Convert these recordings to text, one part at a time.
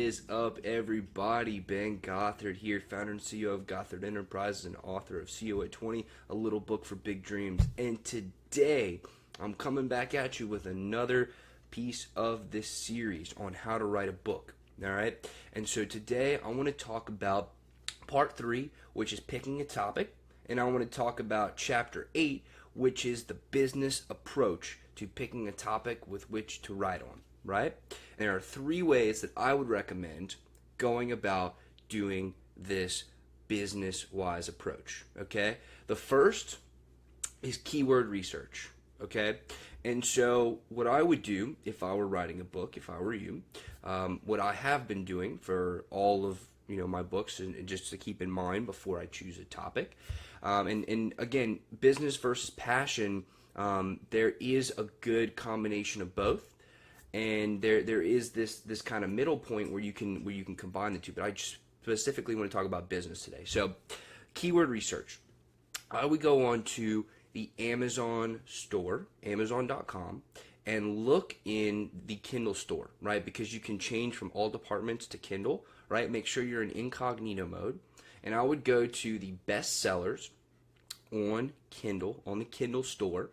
is up, everybody? Ben Gothard here, founder and CEO of Gothard Enterprises and author of CEO at 20, a little book for big dreams. And today, I'm coming back at you with another piece of this series on how to write a book. All right? And so today, I want to talk about part 3, which is picking a topic. And I want to talk about chapter 8, which is the business approach to picking a topic with which to write on. Right? And there are 3 ways that I would recommend going about doing this business-wise approach. Okay? The first is keyword research. Okay? And so what I would do if I were writing a book, if I were you, what I have been doing for all of my books, and just to keep in mind before I choose a topic, and again, business versus passion, there is a good combination of both. And there is this kind of middle point where you can combine the two, but I just specifically want to talk about business today. So, keyword research. I would go on to the Amazon store, Amazon.com, and look in the Kindle store, right? Because you can change from all departments to Kindle, right? Make sure you're in incognito mode. And I would go to the best sellers on Kindle, on the Kindle store,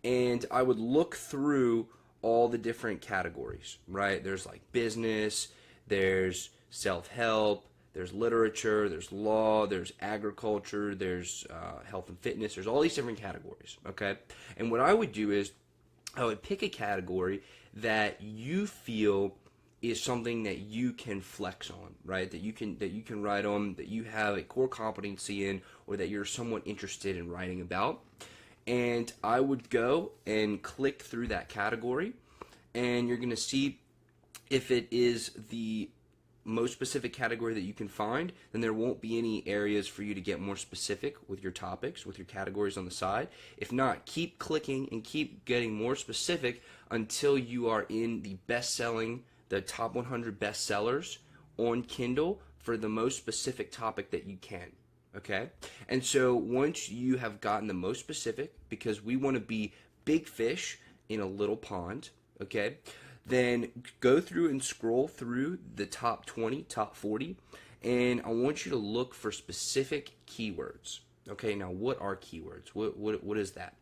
and I would look through all the different categories, right? There's like business, there's self-help, there's literature, there's law, there's agriculture, there's health and fitness, there's all these different categories, okay? And what I would do is I would pick a category that you feel is something that you can flex on, right? That you can write on, that you have a core competency in, or that you're somewhat interested in writing about. And I would go and click through that category, and you're going to see if it is the most specific category that you can find, then there won't be any areas for you to get more specific with your topics, with your categories on the side. If not, keep clicking and keep getting more specific until you are in the best-selling, the top 100 bestsellers on Kindle for the most specific topic that you can. Okay? And so once you have gotten the most specific, because we want to be big fish in a little pond, okay, then go through and scroll through the top 20, top 40, and I want you to look for specific keywords. Okay, now what are keywords? What is that?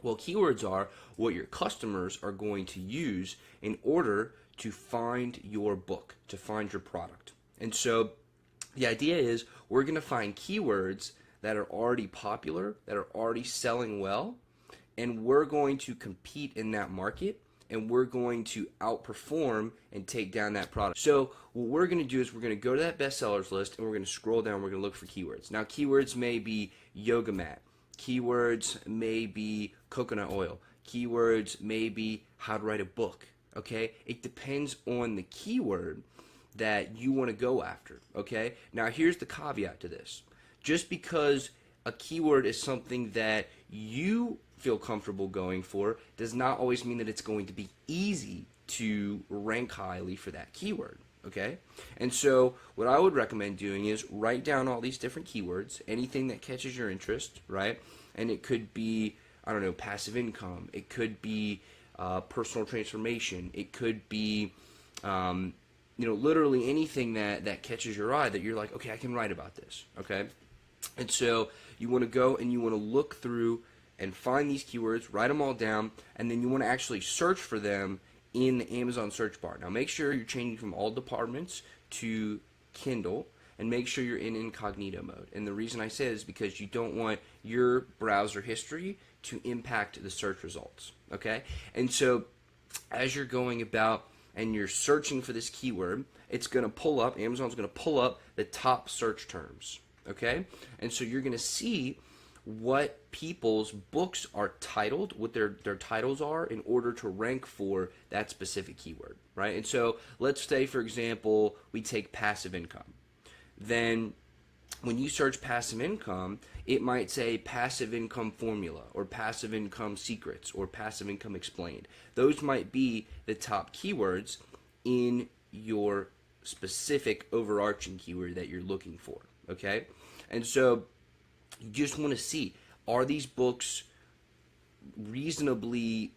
Well, keywords are what your customers are going to use in order to find your book, to find your product. And so the idea is we're going to find keywords that are already popular, that are already selling well, and we're going to compete in that market, and we're going to outperform and take down that product. So what we're going to do is we're going to go to that bestsellers list, and we're going to scroll down, we're going to look for keywords. Now, keywords may be yoga mat. Keywords may be coconut oil. Keywords may be how to write a book, okay? It depends on the keyword that you want to go after, okay? Now, here's the caveat to this. Just because a keyword is something that you feel comfortable going for does not always mean that it's going to be easy to rank highly for that keyword, okay? And so what I would recommend doing is write down all these different keywords, anything that catches your interest, right? And it could be, I don't know, passive income. It could be personal transformation. It could be literally anything that catches your eye that you're like, okay, I can write about this, okay? And so you want to go and you want to look through and find these keywords, write them all down, and then you want to actually search for them in the Amazon search bar. Now, make sure you're changing from all departments to Kindle, and make sure you're in incognito mode. And the reason I say it is because you don't want your browser history to impact the search results, okay? And so as you're going about and you're searching for this keyword, it's going to pull up, Amazon's going to pull up the top search terms, okay? And so you're going to see what people's books are titled, what their titles are in order to rank for that specific keyword, right? And so let's say, for example, we take passive income. Then when you search passive income, it might say passive income formula or passive income secrets or passive income explained. Those might be the top keywords in your specific overarching keyword that you're looking for, okay? And so you just want to see, are these books reasonably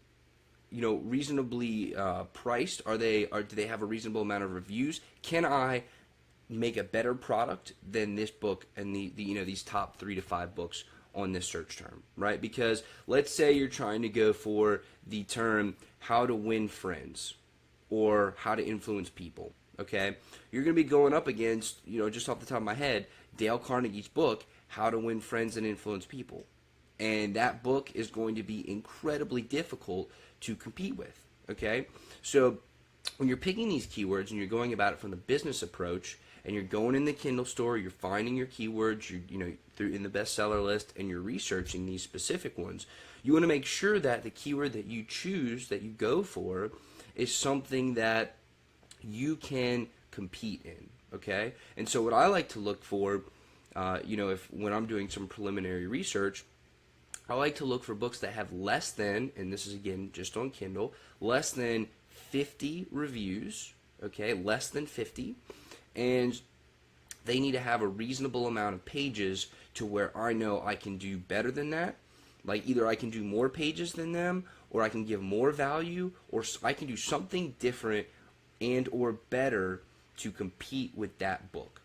reasonably priced? Do they have a reasonable amount of reviews? Can I make a better product than this book and these top 3 to 5 books on this search term, right? Because let's say you're trying to go for the term how to win friends or how to influence people, okay? You're going to be going up against, just off the top of my head, Dale Carnegie's book, How to Win Friends and Influence People. And that book is going to be incredibly difficult to compete with, okay? So when you're picking these keywords and you're going about it from the business approach, and you're going in the Kindle store, you're finding your keywords, you're through in the bestseller list, and you're researching these specific ones, you want to make sure that the keyword that you choose, that you go for, is something that you can compete in, okay? And so what I like to look for, when I'm doing some preliminary research, I like to look for books that have less than, and this is again just on Kindle, less than 50 reviews, okay, less than 50, and they need to have a reasonable amount of pages to where I know I can do better than that. Like either I can do more pages than them, or I can give more value, or I can do something different and or better to compete with that book.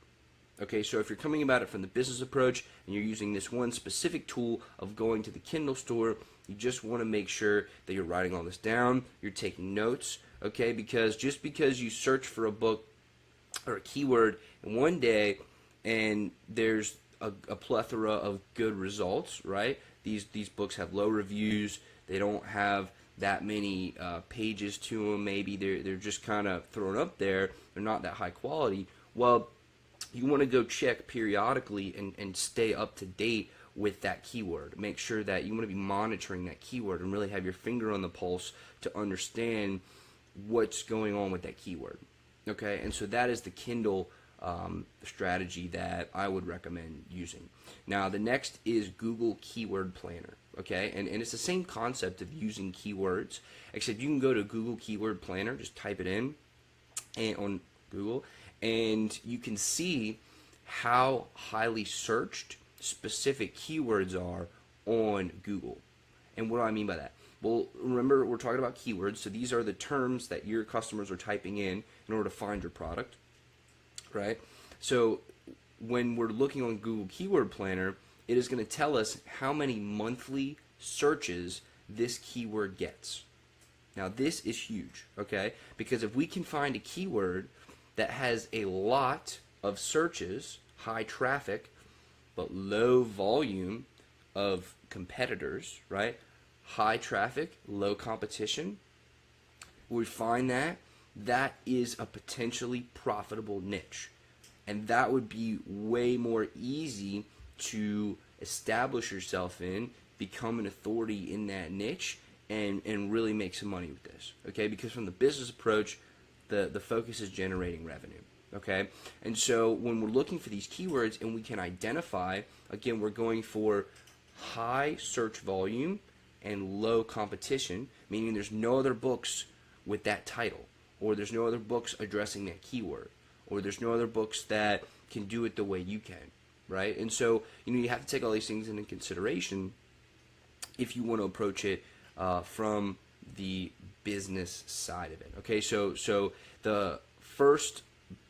Okay, so if you're coming about it from the business approach and you're using this one specific tool of going to the Kindle store, you just want to make sure that you're writing all this down, you're taking notes, okay, because just because you search for a book or a keyword in one day and there's a plethora of good results, right? These books have low reviews, they don't have that many pages to them, maybe they're just kind of thrown up there, they're not that high quality. Well, you want to go check periodically and stay up to date with that keyword. Make sure that you want to be monitoring that keyword and really have your finger on the pulse to understand what's going on with that keyword. Okay, and so that is the Kindle strategy that I would recommend using. Now, the next is Google Keyword Planner. Okay, and it's the same concept of using keywords, except you can go to Google Keyword Planner, just type it in on Google, and you can see how highly searched specific keywords are on Google. And what do I mean by that? Well, remember, we're talking about keywords, so these are the terms that your customers are typing in order to find your product, right? So when we're looking on Google Keyword Planner, it is going to tell us how many monthly searches this keyword gets. Now, this is huge, okay? Because if we can find a keyword that has a lot of searches, high traffic, but low volume of competitors, right? High traffic, low competition, we find that is a potentially profitable niche. And that would be way more easy to establish yourself in, become an authority in that niche, and really make some money with this, okay? Because from the business approach, the focus is generating revenue, okay? And so when we're looking for these keywords and we can identify, again, we're going for high search volume and low competition, meaning there's no other books with that title, or there's no other books addressing that keyword, or there's no other books that can do it the way you can, right? And so, you have to take all these things into consideration if you want to approach it from the business side of it. Okay, so the first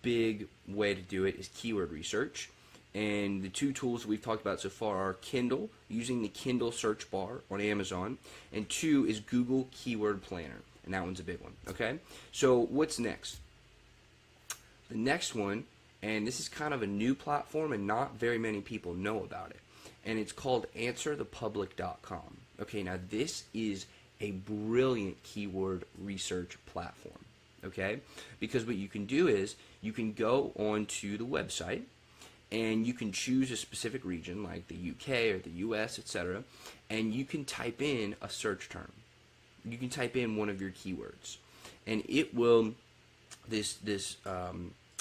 big way to do it is keyword research. And the two tools we've talked about so far are Kindle, using the Kindle search bar on Amazon, and 2 is Google Keyword Planner, and that one's a big one, okay? So what's next? The next one, and this is kind of a new platform and not very many people know about it, and it's called answerthepublic.com. Okay, now this is a brilliant keyword research platform, okay? Because what you can do is you can go onto the website and you can choose a specific region like the UK or the US, etc., and you can type in a search term. You can type in one of your keywords, and it will, this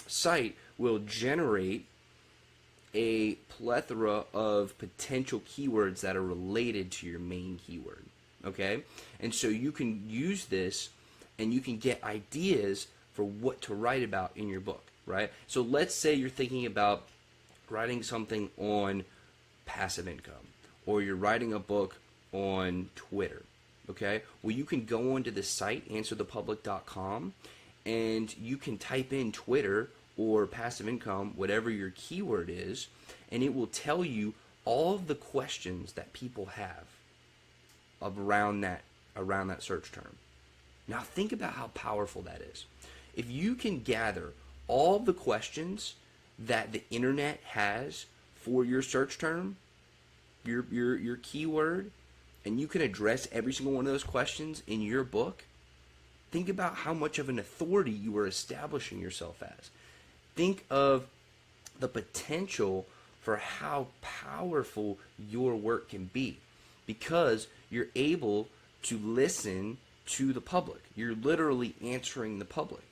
site will generate a plethora of potential keywords that are related to your main keyword, okay? And so you can use this and you can get ideas for what to write about in your book, right? So let's say you're thinking about writing something on passive income, or you're writing a book on Twitter, Okay, well, you can go onto the site answerthepublic.com, and you can type in Twitter or passive income, whatever your keyword is, and it will tell you all of the questions that people have around that search term. Now think about how powerful that is. If you can gather all the questions that the internet has for your search term, your keyword, and you can address every single one of those questions in your book, think about how much of an authority you are establishing yourself as. Think of the potential for how powerful your work can be, because you're able to listen to the public. You're literally answering the public,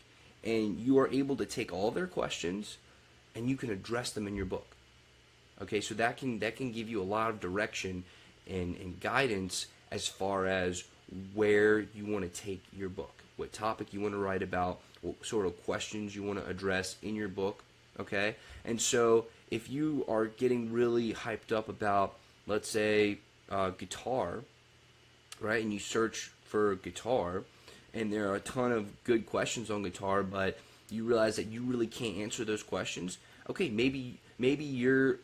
and you are able to take all their questions and you can address them in your book. Okay, so that can give you a lot of direction and guidance as far as where you want to take your book, what topic you want to write about, what sort of questions you want to address in your book. Okay, and so if you are getting really hyped up about, let's say, guitar, right, and you search for guitar, and there are a ton of good questions on guitar, but you realize that you really can't answer those questions, okay, maybe your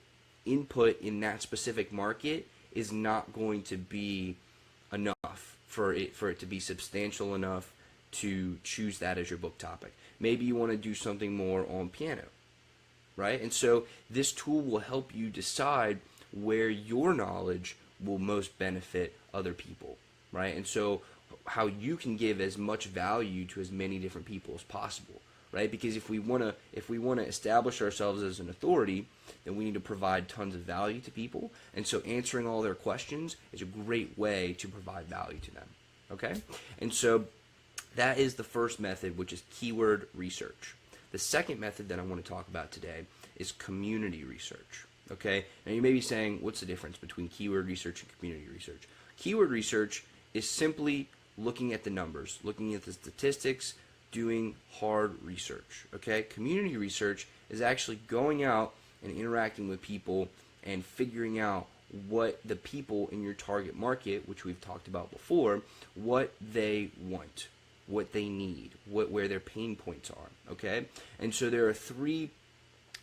input in that specific market is not going to be enough for it to be substantial enough to choose that as your book topic. Maybe you want to do something more on piano, right? And so this tool will help you decide where your knowledge will most benefit other people, right? And so how you can give as much value to as many different people as possible, right? Because if we want to establish ourselves as an authority, then we need to provide tons of value to people. And so answering all their questions is a great way to provide value to them. Okay? And so that is the first method, which is keyword research. The second method that I want to talk about today is community research. Okay? Now you may be saying, what's the difference between keyword research and community research? Keyword research is simply looking at the numbers, looking at the statistics, doing hard research. Okay? Community research is actually going out and interacting with people and figuring out what the people in your target market, which we've talked about before, what they want, what they need, where their pain points are. Okay? And so there are three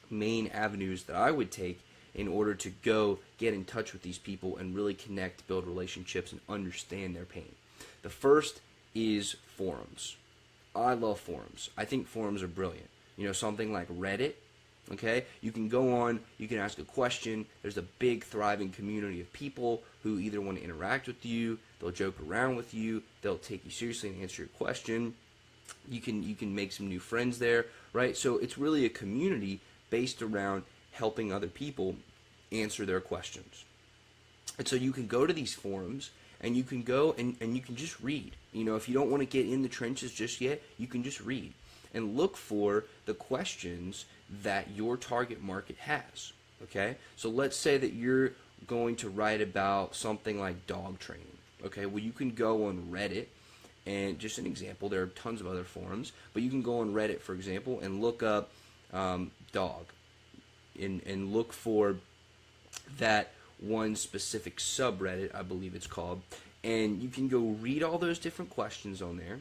main avenues that I would take in order to go get in touch with these people and really connect, build relationships, and understand their pain. The first is forums. I love forums. I think forums are brilliant. You know, something like Reddit, okay? You can go on, you can ask a question. There's a big, thriving community of people who either want to interact with you, they'll joke around with you, they'll take you seriously and answer your question. You can make some new friends there, right? So it's really a community based around helping other people answer their questions. And so you can go to these forums and you can go and you can just read. You know, if you don't want to get in the trenches just yet, you can just read and look for the questions that your target market has. Okay? So let's say that you're going to write about something like dog training. Okay? Well, you can go on Reddit, and just an example, there are tons of other forums, but you can go on Reddit, for example, and look up dog and look for that one specific subreddit, I believe it's called, and you can go read all those different questions on there,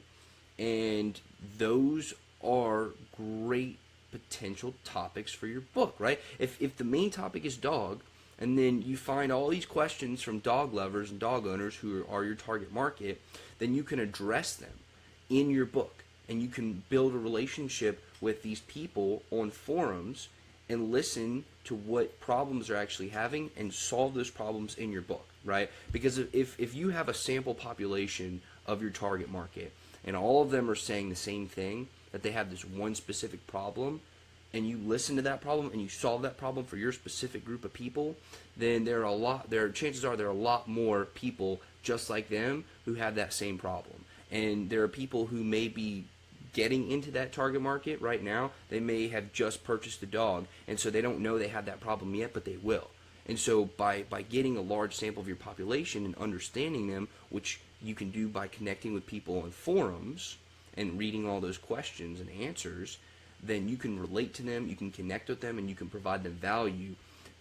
and those are great potential topics for your book, right? If the main topic is dog, and then you find all these questions from dog lovers and dog owners who are your target market, then you can address them in your book, and you can build a relationship with these people on forums and listen to what problems they're actually having and solve those problems in your book, right? Because if you have a sample population of your target market and all of them are saying the same thing, that they have this one specific problem, and you listen to that problem and you solve that problem for your specific group of people, then chances are there are a lot more people just like them who have that same problem. And there are people who may be getting into that target market right now. They may have just purchased a dog, and so they don't know they have that problem yet, but they will. And so by getting a large sample of your population and understanding them, which you can do by connecting with people on forums and reading all those questions and answers, then you can relate to them, you can connect with them, and you can provide them value,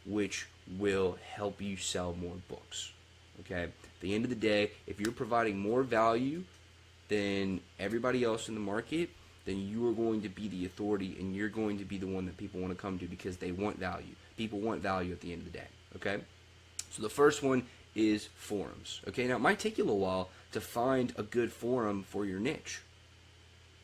which will help you sell more books. Okay? At the end of the day, if you're providing more value than everybody else in the market, then you are going to be the authority, and you're going to be the one that people want to come to because they want value. People want value at the end of the day. Okay? So the first one is forums. Okay? Now, it might take you a little while to find a good forum for your niche,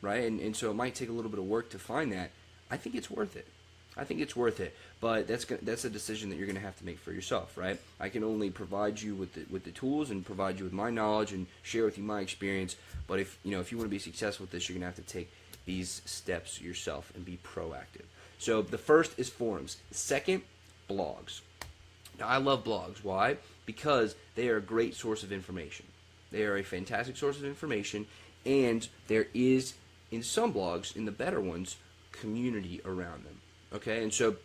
right? And so it might take a little bit of work to find that. I think it's worth it. I think it's worth it, but that's a decision that you're going to have to make for yourself, right? I can only provide you with the tools and provide you with my knowledge and share with you my experience. But if you want to be successful with this, you're going to have to take these steps yourself and be proactive. So the first is forums. Second, blogs. Now, I love blogs. Why? Because they are a great source of information. They are a fantastic source of information, and there is, in some blogs, in the better ones, community around them. Okay, and so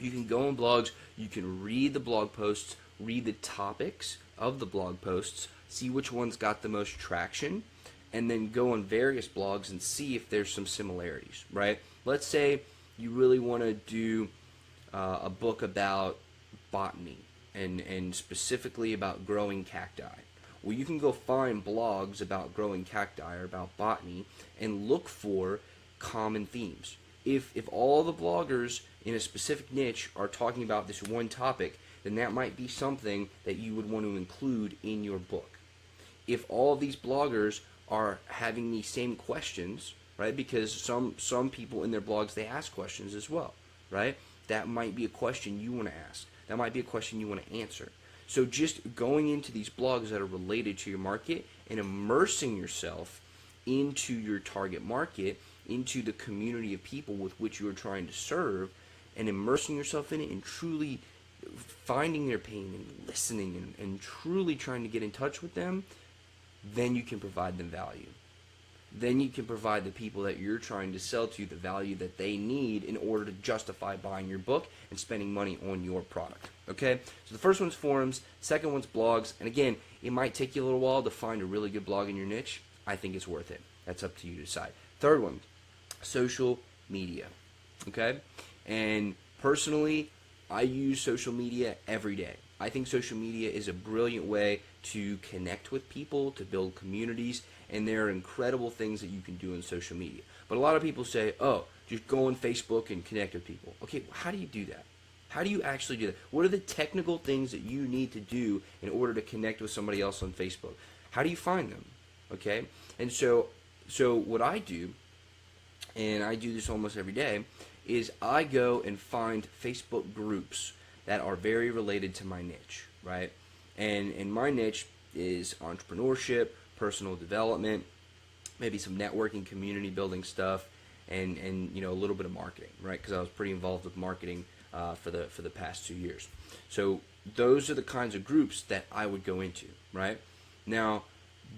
you can go on blogs, you can read the blog posts, read the topics of the blog posts, see which ones got the most traction, and then go on various blogs and see if there's some similarities, right? Let's say you really want to do a book about botany and specifically about growing cacti. Well, you can go find blogs about growing cacti or about botany and look for common themes. If all the bloggers in a specific niche are talking about this one topic, then that might be something that you would want to include in your book. If all of these bloggers are having these same questions, right? Because some people in their blogs, they ask questions as well, right? That might be a question you want to ask. That might be a question you want to answer. So just going into these blogs that are related to your market and immersing yourself into your target market, into the community of people with which you are trying to serve, and immersing yourself in it and truly finding their pain and listening and truly trying to get in touch with them, then you can provide them value. Then you can provide the people that you're trying to sell to the value that they need in order to justify buying your book and spending money on your product. Okay? So the first one's forums, second one's blogs, and again, it might take you a little while to find a really good blog in your niche. I think it's worth it. That's up to you to decide. Third one, social media. Okay? And personally, I use social media every day. I think social media is a brilliant way to connect with people, to build communities, and there are incredible things that you can do on social media. But a lot of people say, oh, just go on Facebook and connect with people. Okay, well, how do you do that? How do you actually do that? What are the technical things that you need to do in order to connect with somebody else on Facebook? How do you find them? Okay? And so what I do, and I do this almost every day, is I go and find Facebook groups that are very related to my niche, right? And my niche is entrepreneurship, personal development, maybe some networking, community building stuff, and a little bit of marketing, right? Because I was pretty involved with marketing for the past 2 years. So those are the kinds of groups that I would go into, right? Now,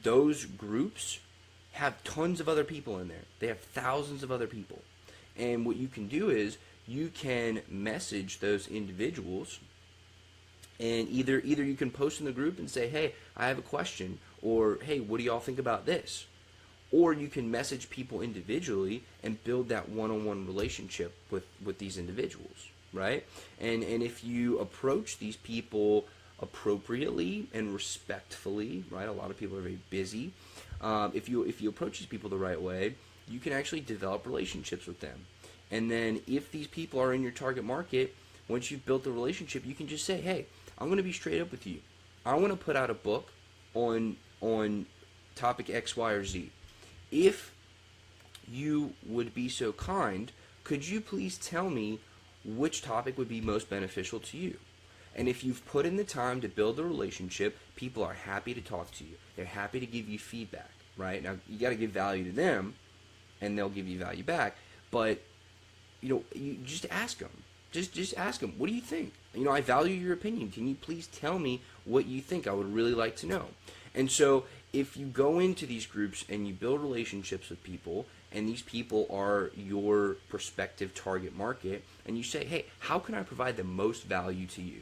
those groups have tons of other people in there. They have thousands of other people. And what you can do is you can message those individuals, and either you can post in the group and say, hey, I have a question, or hey, what do y'all think about this? Or you can message people individually and build that one-on-one relationship with these individuals, right? And if you approach these people appropriately and respectfully, right? A lot of people are very busy. If you approach these people the right way, you can actually develop relationships with them. And then if these people are in your target market, once you've built the relationship, you can just say, hey, I'm going to be straight up with you. I want to put out a book on topic X, Y, or Z. If you would be so kind, could you please tell me which topic would be most beneficial to you? And if you've put in the time to build the relationship, people are happy to talk to you. They're happy to give you feedback, right? Now, you got to give value to them, and they'll give you value back. But, you just ask them. Just ask them, what do you think? I value your opinion. Can you please tell me what you think? I would really like to know. And so if you go into these groups and you build relationships with people, and these people are your prospective target market, and you say, hey, how can I provide the most value to you?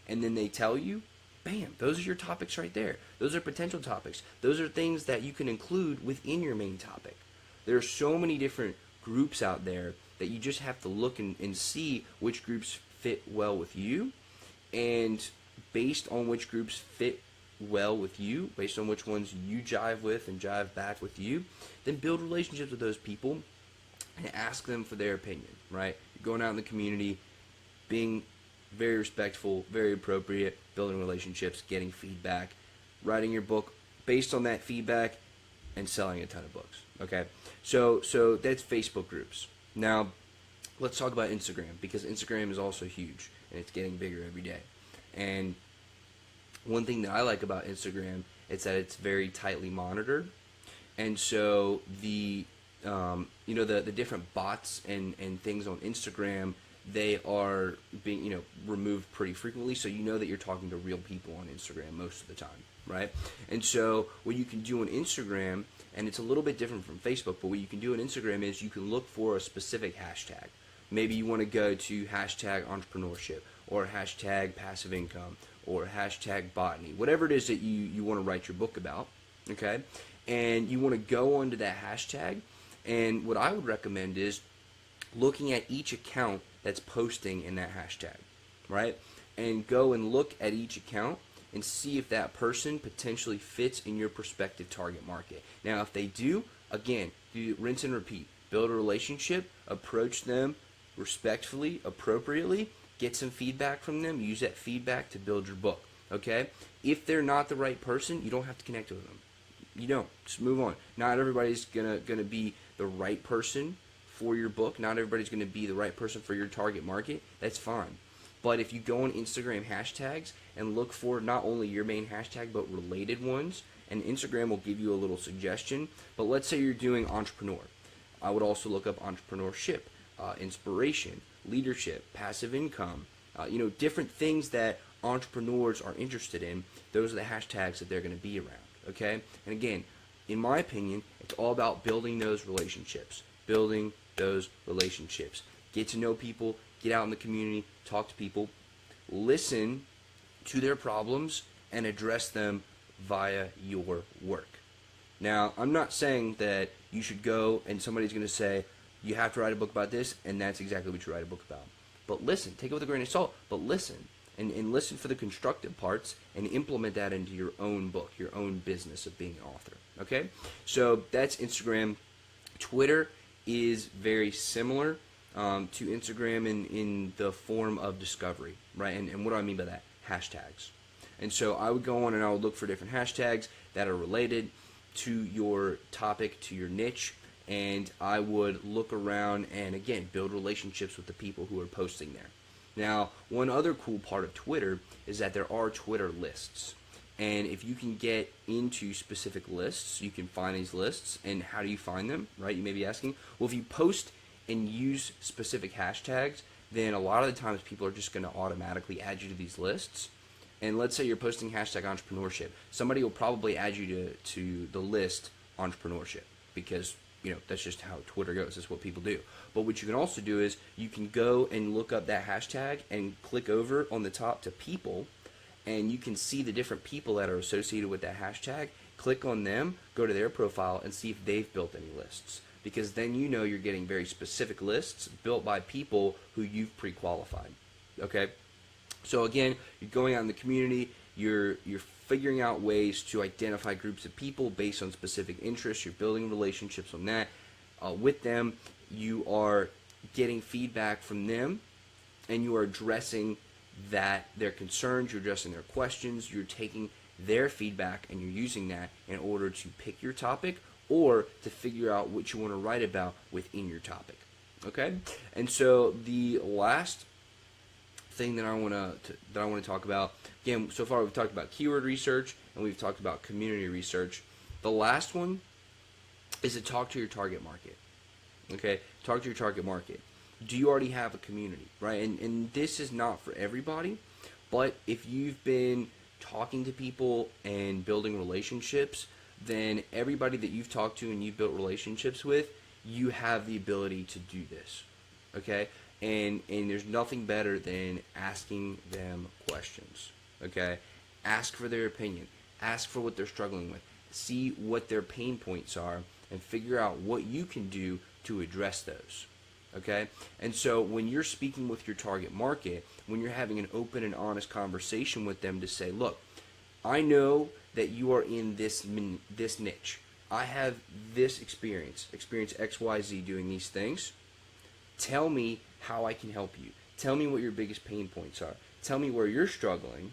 And then they tell you, bam, those are your topics right there. Those are potential topics. Those are things that you can include within your main topic. There are so many different groups out there that you just have to look and see which groups fit well with you. And based on which groups fit well with you, based on which ones you jive with and jive back with you, then build relationships with those people and ask them for their opinion, right? You're going out in the community, being very respectful, very appropriate, building relationships, getting feedback, writing your book based on that feedback, and selling a ton of books, okay? So that's Facebook groups. Now, let's talk about Instagram, because Instagram is also huge, and it's getting bigger every day. And one thing that I like about Instagram is that it's very tightly monitored. And so the different bots and things on Instagram, they are being removed pretty frequently, so you know that you're talking to real people on Instagram most of the time, right? And so what you can do on Instagram, and it's a little bit different from Facebook, but what you can do on Instagram is you can look for a specific hashtag. Maybe you want to go to hashtag entrepreneurship, or hashtag passive income, or hashtag botany, whatever it is that you want to write your book about, okay? And you want to go onto that hashtag, and what I would recommend is looking at each account that's posting in that hashtag, right? And go and look at each account and see if that person potentially fits in your prospective target market. Now, if they do, again, do rinse and repeat. Build a relationship, approach them respectfully, appropriately, get some feedback from them, use that feedback to build your book, okay? If they're not the right person, you don't have to connect with them. You don't. Just move on. Not everybody's gonna be the right person for your book. Not everybody's gonna be the right person for your target market. That's fine. But if you go on Instagram hashtags and look for not only your main hashtag but related ones, and Instagram will give you a little suggestion. But let's say you're doing entrepreneur. I would also look up entrepreneurship, inspiration, leadership, passive income, different things that entrepreneurs are interested in. Those are the hashtags that they're going to be around, okay? And again, in my opinion, it's all about building those relationships. Building those relationships. Get to know people, get out in the community, talk to people, listen to their problems, and address them via your work. Now, I'm not saying that you should go and somebody's going to say, you have to write a book about this, and that's exactly what you write a book about. But listen, take it with a grain of salt, but listen. And listen for the constructive parts and implement that into your own book, your own business of being an author. Okay? So that's Instagram. Twitter is very similar to Instagram in the form of discovery, right? And what do I mean by that? Hashtags. And so I would go on and I would look for different hashtags that are related to your topic, to your niche, and I would look around and, again, build relationships with the people who are posting there. Now, one other cool part of Twitter is that there are Twitter lists. And if you can get into specific lists, you can find these lists. And how do you find them, right? You may be asking. Well, if you post and use specific hashtags, then a lot of the times people are just going to automatically add you to these lists. And let's say you're posting hashtag entrepreneurship. Somebody will probably add you to the list entrepreneurship because, that's just how Twitter goes. That's what people do. But what you can also do is you can go and look up that hashtag and click over on the top to people, and you can see the different people that are associated with that hashtag. Click on them, go to their profile, and see if they've built any lists. Because then you're getting very specific lists built by people who you've pre-qualified. Okay? So again, you're going out in the community, you're figuring out ways to identify groups of people based on specific interests. You're building relationships on that with them. You are getting feedback from them, and you are addressing their concerns. You're addressing their questions. You're taking their feedback, and you're using that in order to pick your topic or to figure out what you want to write about within your topic. Okay? And so the last thing that I want to talk about, again, so far we've talked about keyword research and we've talked about community research. The last one is to talk to your target market. Okay, talk to your target market. Do you already have a community, right? And this is not for everybody, but if you've been talking to people and building relationships, then everybody that you've talked to and you've built relationships with, you have the ability to do this. Okay? And there's nothing better than asking them questions, okay? Ask for their opinion. Ask for what they're struggling with. See what their pain points are and figure out what you can do to address those, okay? And so when you're speaking with your target market, when you're having an open and honest conversation with them to say, look, I know that you are in this niche. I have this experience XYZ doing these things. Tell me how I can help you. Tell me what your biggest pain points are. Tell me where you're struggling,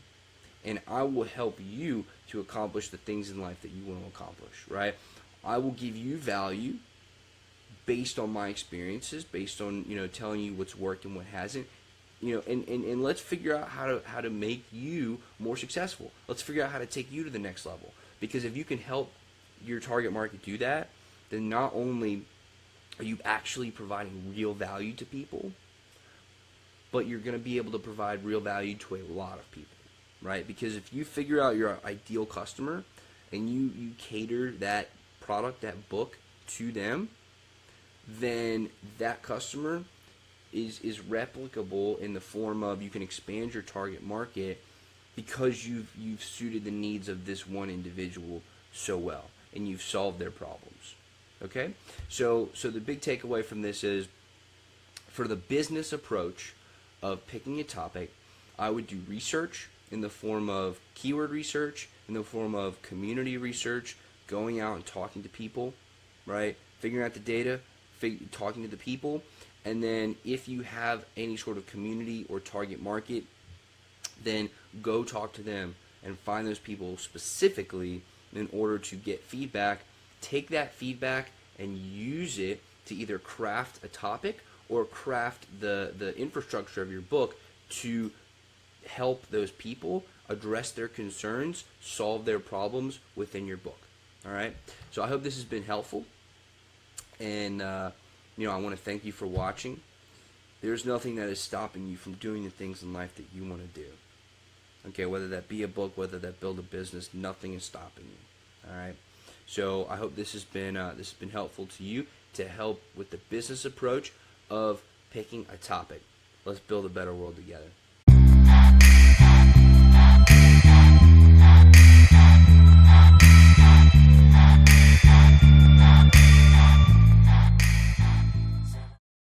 and I will help you to accomplish the things in life that you want to accomplish, right? I will give you value based on my experiences, based on, telling you what's worked and what hasn't. And let's figure out how to make you more successful. Let's figure out how to take you to the next level. Because if you can help your target market do that, then not only are you actually providing real value to people, but you're going to be able to provide real value to a lot of people, right? Because if you figure out your ideal customer and you cater that product, that book to them, then that customer is replicable in the form of you can expand your target market because you've suited the needs of this one individual so well and you've solved their problems. Okay? So the big takeaway from this is, for the business approach of picking a topic, I would do research in the form of keyword research, in the form of community research, going out and talking to people, right? Figuring out the data, talking to the people, and then if you have any sort of community or target market, then go talk to them and find those people specifically in order to get feedback. Take that feedback and use it to either craft a topic or craft the infrastructure of your book to help those people address their concerns, solve their problems within your book. All right? So I hope this has been helpful. And, I want to thank you for watching. There's nothing that is stopping you from doing the things in life that you want to do. Okay, whether that be a book, whether that build a business, nothing is stopping you. All right? So I hope this has been helpful to you to help with the business approach of picking a topic. Let's build a better world together.